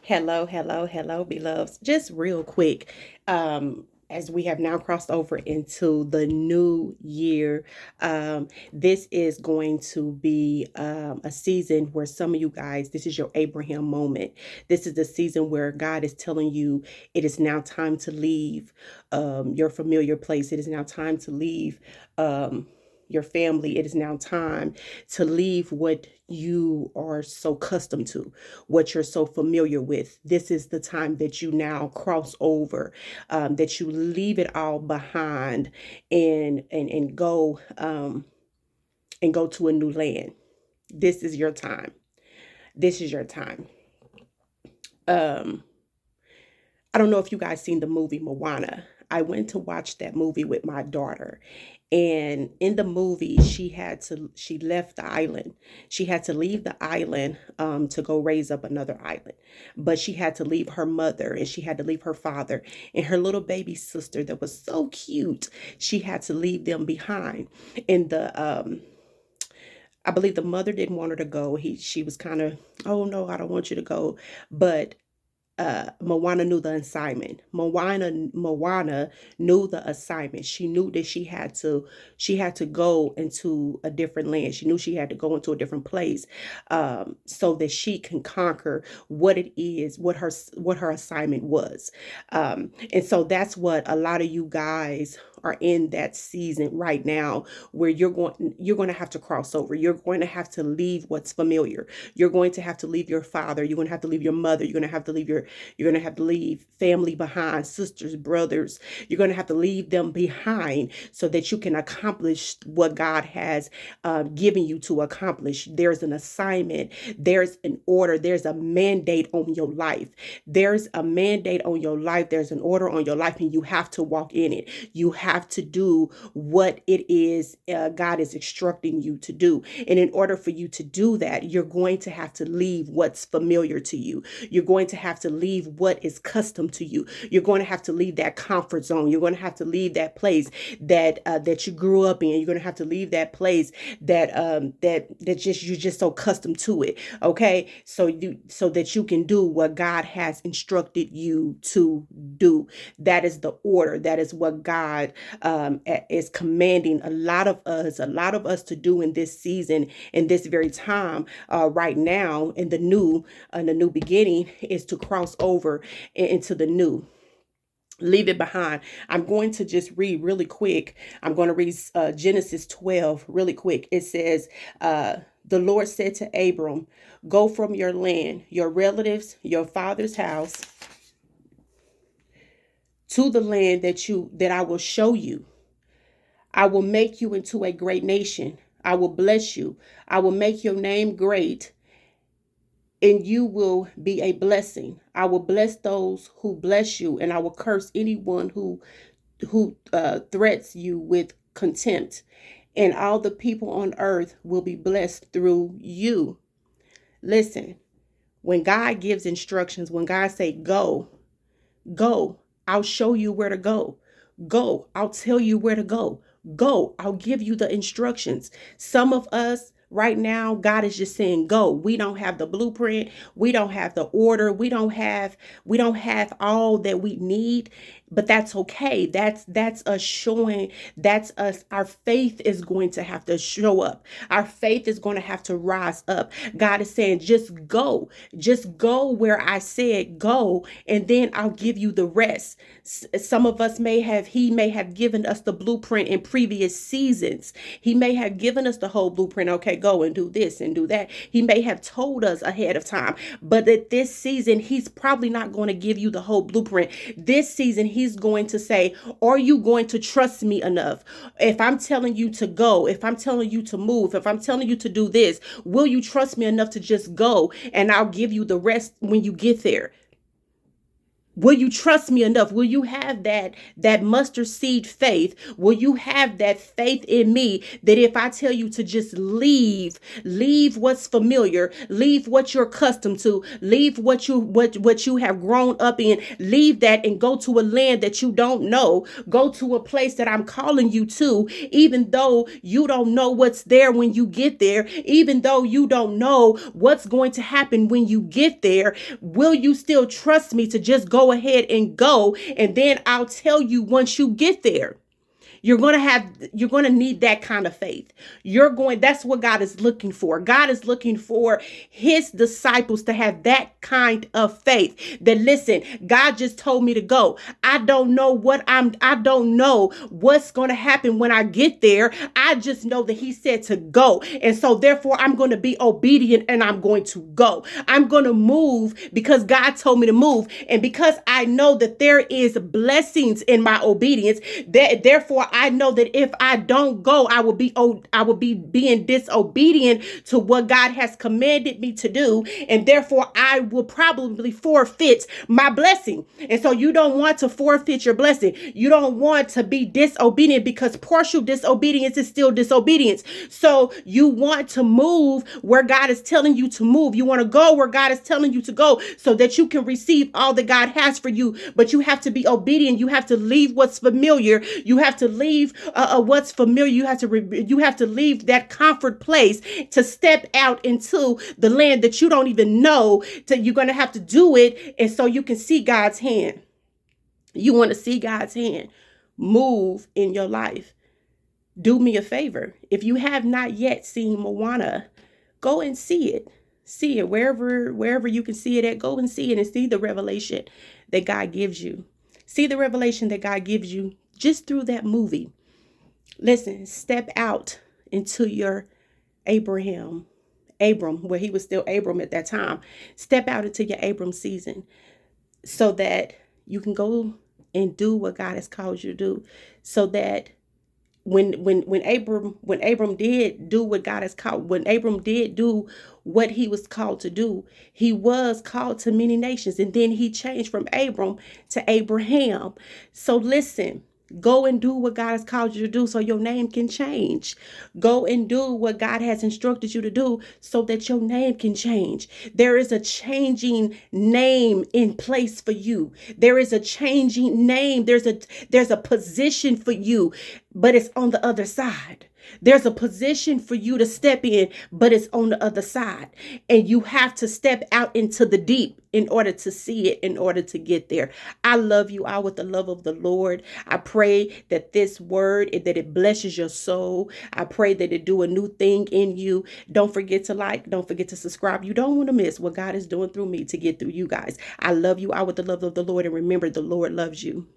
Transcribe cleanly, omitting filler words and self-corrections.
Hello, hello, hello, beloveds. Just real quick, as we have now crossed over into the new year, this is going to be a season where some of you guys, this is your Abraham moment. This is the season where God is telling you it is now time to leave your familiar place. It is now time to leave. Your family, it is now time to leave what you are so accustomed to, what you're so familiar with. This is the time that you now cross over, that you leave it all behind and go to a new land. This is your time. This is your time. Um, I don't know if you guys seen the movie Moana. I went to watch that movie with my daughter. And in the movie, she left the island. She had to leave the island to go raise up another island. But she had to leave her mother and she had to leave her father and her little baby sister that was so cute. She had to leave them behind. And I believe the mother didn't want her to go. She was kind of, oh no, I don't want you to go. But Moana knew the assignment. Moana knew the assignment. She knew that she had to go into a different land. She knew she had to go into a different place, so that she can conquer what it is, what her assignment was. And so that's what a lot of you guys are in that season right now, where you're going to have to cross over. You're going to have to leave what's familiar. You're going to have to leave your father. You're going to have to leave your mother. You're going to have to leave family behind, sisters, brothers. You're going to have to leave them behind so that you can accomplish what God has given you to accomplish. There's an assignment, there's an order, there's a mandate on your life. There's a mandate on your life, there's an order on your life, and you have to walk in it. You have to do what it is God is instructing you to do. And in order for you to do that, you're going to have to leave what's familiar to you. You're going to have to leave what is custom to you. You're going to have to leave that comfort zone. You're going to have to leave that place that you grew up in. You're going to have to leave that place that just you're just so accustomed to it. Okay, so that you can do what God has instructed you to do. That is the order. That is what God is commanding a lot of us to do in this season, in this very time, right now, in the new beginning, is to cross over into the new. Leave it behind. I'm going to just read really quick. I'm going to read Genesis 12 really quick. It says, the Lord said to Abram, go from your land, your relatives, your father's house, to the land that I will show you. I will make you into a great nation. I will bless you. I will make your name great, and you will be a blessing. I will bless those who bless you, and I will curse anyone who threats you with contempt. And all the people on earth will be blessed through you. Listen, when God gives instructions, when God say go, go, I'll show you where to go. Go, I'll tell you where to go. Go, I'll give you the instructions. Some of us right now, God is just saying go. We don't have the blueprint, we don't have the order, we don't have all that we need, but that's okay. That's us showing, that's us, our faith is going to have to show up. Our faith is going to have to rise up. God is saying just go where I said go, and then I'll give you the rest. Some of us he may have given us the blueprint in previous seasons. He may have given us the whole blueprint. Okay, go and do this and do that. He may have told us ahead of time, but at this season, he's probably not going to give you the whole blueprint. This season, he's going to say, are you going to trust me enough? If I'm telling you to go, if I'm telling you to move, if I'm telling you to do this, will you trust me enough to just go, and I'll give you the rest when you get there? Will you trust me enough? Will you have that mustard seed faith? Will you have that faith in me that if I tell you to just leave what's familiar, leave what you're accustomed to, leave what you have grown up in, leave that and go to a land that you don't know, go to a place that I'm calling you to, even though you don't know what's there when you get there, even though you don't know what's going to happen when you get there, will you still trust me to just go ahead and go? And then I'll tell you once you get there. You're going to need that kind of faith. That's what God is looking for. God is looking for his disciples to have that kind of faith that, listen, God just told me to go. I don't know what's going to happen when I get there. I just know that he said to go. And so therefore I'm going to be obedient and I'm going to go. I'm going to move because God told me to move. And because I know that there is blessings in my obedience, therefore I know that if I don't go, I will be being disobedient to what God has commanded me to do, and therefore I will probably forfeit my blessing. And so you don't want to forfeit your blessing. You don't want to be disobedient, because partial disobedience is still disobedience. So you want to move where God is telling you to move. You want to go where God is telling you to go so that you can receive all that God has for you. But you have to be obedient. You have to leave what's familiar. You have to leave what's familiar. You have to leave that comfort place to step out into the land that you don't even know. You're going to have to do it, and so you can see God's hand. You want to see God's hand move in your life. Do me a favor. If you have not yet seen Moana, go and see it. See it wherever you can see it at. Go and see it and see the revelation that God gives you. See the revelation that God gives you just through that movie. Listen, step out into your Abram, where he was still Abram at that time. Step out into your Abram season so that you can go and do what God has called you to do. So that when Abram did do what God has called, when Abram did do what he was called to do, he was called to many nations, and then he changed from Abram to Abraham. So listen, go and do what God has called you to do so your name can change. Go and do what God has instructed you to do so that your name can change. There is a changing name in place for you. There is a changing name. There's a position for you, but it's on the other side. There's a position for you to step in, but it's on the other side. And you have to step out into the deep in order to see it, in order to get there. I love you all with the love of the Lord. I pray that this word, that it blesses your soul. I pray that it do a new thing in you. Don't forget to like, don't forget to subscribe. You don't want to miss what God is doing through me to get through you guys. I love you all with the love of the Lord. And remember, the Lord loves you.